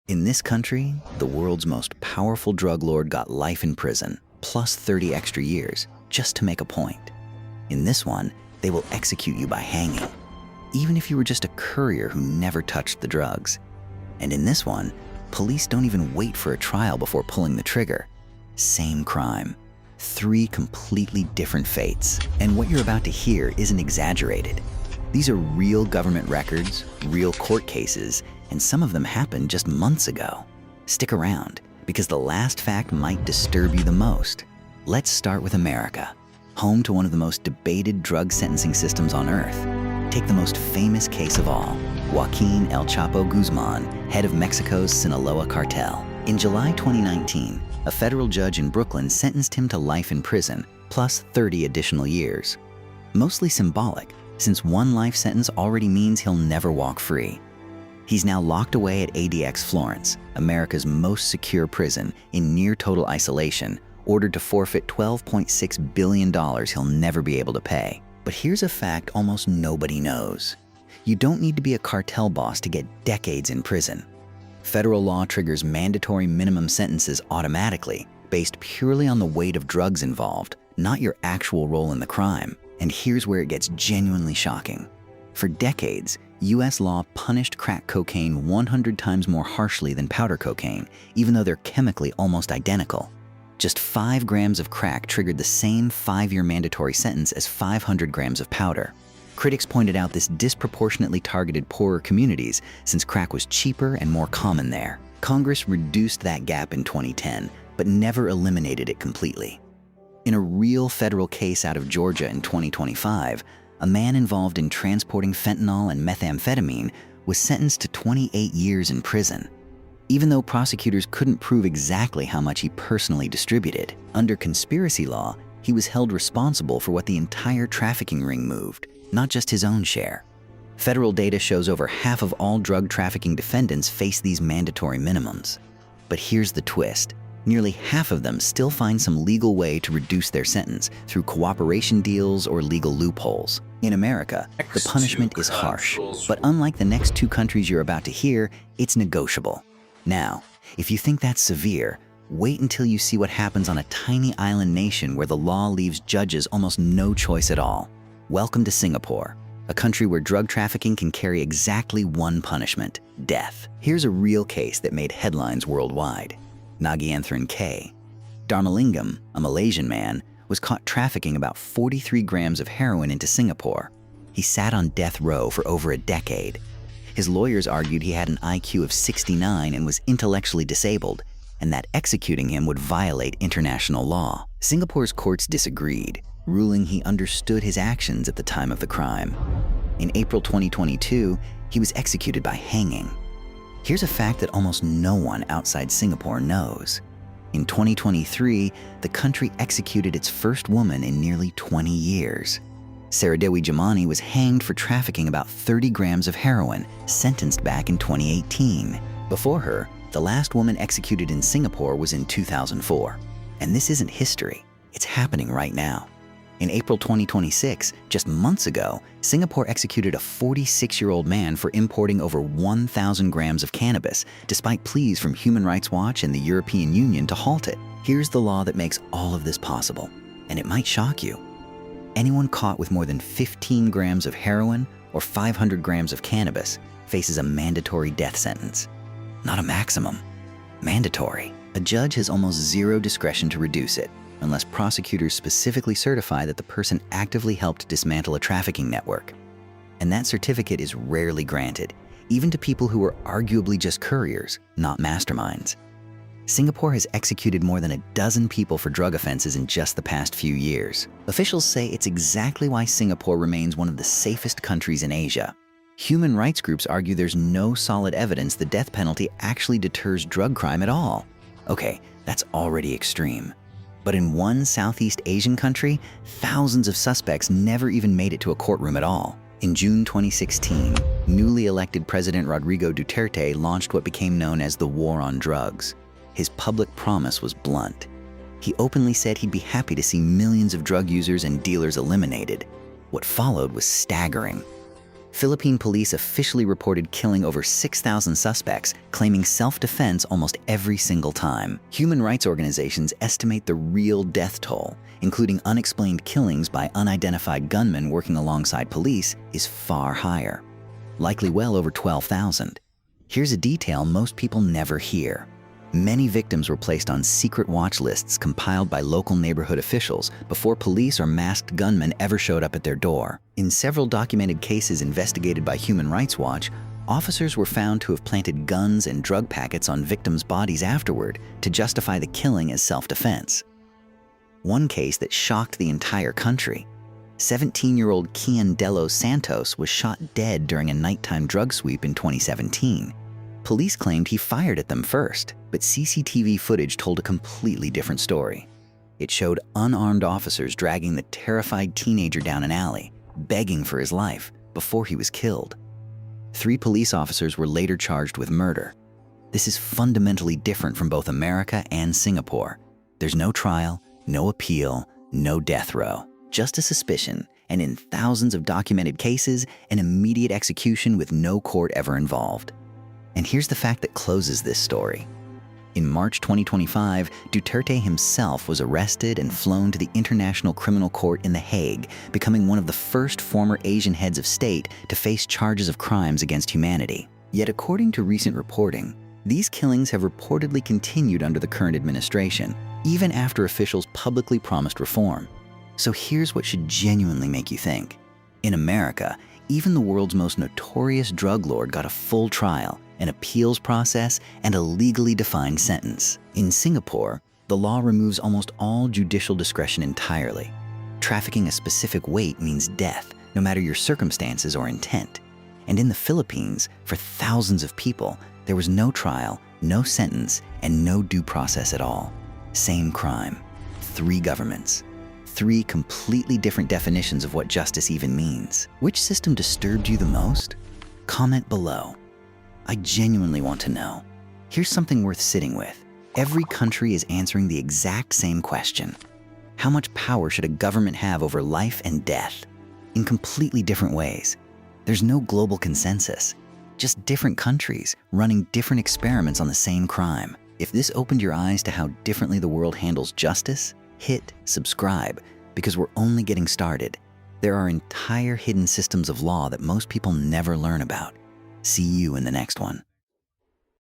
In this country, the world's most powerful drug lord got life in prison, plus 30 extra years, just to make a point. In this one, they will execute you by hanging, even if you were just a courier who never touched the drugs. And in this one, police don't even wait for a trial before pulling the trigger. Same crime, 3 completely different fates. And what you're about to hear isn't exaggerated. These are real government records, real court cases, and some of them happened just months ago. Stick around, because the last fact might disturb you the most. Let's start with America, home to one of the most debated drug sentencing systems on earth. Take the most famous case of all, Joaquin El Chapo Guzman, head of Mexico's Sinaloa cartel. In July 2019, a federal judge in Brooklyn sentenced him to life in prison, plus 30 additional years. Mostly symbolic, since one life sentence already means he'll never walk free. He's now locked away at ADX Florence, America's most secure prison, in near total isolation, ordered to forfeit $12.6 billion he'll never be able to pay. But here's a fact almost nobody knows. You don't need to be a cartel boss to get decades in prison. Federal law triggers mandatory minimum sentences automatically, based purely on the weight of drugs involved, not your actual role in the crime. And here's where it gets genuinely shocking. For decades, US law punished crack cocaine 100 times more harshly than powder cocaine, even though they're chemically almost identical. Just 5 grams of crack triggered the same 5-year mandatory sentence as 500 grams of powder. Critics pointed out this disproportionately targeted poorer communities since crack was cheaper and more common there. Congress reduced that gap in 2010, but never eliminated it completely. In a real federal case out of Georgia in 2025, a man involved in transporting fentanyl and methamphetamine was sentenced to 28 years in prison. Even though prosecutors couldn't prove exactly how much he personally distributed, under conspiracy law, he was held responsible for what the entire trafficking ring moved, not just his own share. Federal data shows over half of all drug trafficking defendants face these mandatory minimums. But here's the twist. Nearly half of them still find some legal way to reduce their sentence through cooperation deals or legal loopholes. In America, the punishment is harsh, but unlike the next 2 countries you're about to hear, it's negotiable. Now, if you think that's severe, wait until you see what happens on a tiny island nation where the law leaves judges almost no choice at all. Welcome to Singapore, a country where drug trafficking can carry exactly one punishment: death. Here's a real case that made headlines worldwide. Nagaenthran K. Dharmalingam, a Malaysian man, was caught trafficking about 43 grams of heroin into Singapore. He sat on death row for over a decade. His lawyers argued he had an IQ of 69 and was intellectually disabled, and that executing him would violate international law. Singapore's courts disagreed, ruling he understood his actions at the time of the crime. In April 2022, he was executed by hanging. Here's a fact that almost no one outside Singapore knows. In 2023, the country executed its first woman in nearly 20 years. Saradewi Jamani was hanged for trafficking about 30 grams of heroin, sentenced back in 2018. Before her, the last woman executed in Singapore was in 2004. And this isn't history, it's happening right now. In April 2026, just months ago, Singapore executed a 46-year-old man for importing over 1,000 grams of cannabis, despite pleas from Human Rights Watch and the European Union to halt it. Here's the law that makes all of this possible, and it might shock you. Anyone caught with more than 15 grams of heroin or 500 grams of cannabis faces a mandatory death sentence. Not a maximum, mandatory. A judge has almost zero discretion to reduce it, unless prosecutors specifically certify that the person actively helped dismantle a trafficking network. And that certificate is rarely granted, even to people who are arguably just couriers, not masterminds. Singapore has executed more than a dozen people for drug offenses in just the past few years. Officials say it's exactly why Singapore remains one of the safest countries in Asia. Human rights groups argue there's no solid evidence the death penalty actually deters drug crime at all. Okay, that's already extreme. But in one Southeast Asian country, thousands of suspects never even made it to a courtroom at all. In June 2016, newly elected President Rodrigo Duterte launched what became known as the War on Drugs. His public promise was blunt. He openly said he'd be happy to see millions of drug users and dealers eliminated. What followed was staggering. Philippine police officially reported killing over 6,000 suspects, claiming self-defense almost every single time. Human rights organizations estimate the real death toll, including unexplained killings by unidentified gunmen working alongside police, is far higher, likely well over 12,000. Here's a detail most people never hear. Many victims were placed on secret watch lists compiled by local neighborhood officials before police or masked gunmen ever showed up at their door. In several documented cases investigated by Human Rights Watch, officers were found to have planted guns and drug packets on victims' bodies afterward to justify the killing as self-defense. One case that shocked the entire country: 17-year-old Kian Delos Santos was shot dead during a nighttime drug sweep in 2017. Police claimed he fired at them first, but CCTV footage told a completely different story. It showed unarmed officers dragging the terrified teenager down an alley, begging for his life, before he was killed. 3 police officers were later charged with murder. This is fundamentally different from both America and Singapore. There's no trial, no appeal, no death row, just a suspicion, and in thousands of documented cases, an immediate execution with no court ever involved. And here's the fact that closes this story. In March 2025, Duterte himself was arrested and flown to the International Criminal Court in The Hague, becoming one of the first former Asian heads of state to face charges of crimes against humanity. Yet according to recent reporting, these killings have reportedly continued under the current administration, even after officials publicly promised reform. So here's what should genuinely make you think. In America, even the world's most notorious drug lord got a full trial, an appeals process, and a legally defined sentence. In Singapore, the law removes almost all judicial discretion entirely. Trafficking a specific weight means death, no matter your circumstances or intent. And in the Philippines, for thousands of people, there was no trial, no sentence, and no due process at all. Same crime, 3 governments. 3 completely different definitions of what justice even means. Which system disturbed you the most? Comment below. I genuinely want to know. Here's something worth sitting with. Every country is answering the exact same question. How much power should a government have over life and death? In completely different ways. There's no global consensus, just different countries running different experiments on the same crime. If this opened your eyes to how differently the world handles justice, hit subscribe, because we're only getting started. There are entire hidden systems of law that most people never learn about. See you in the next one.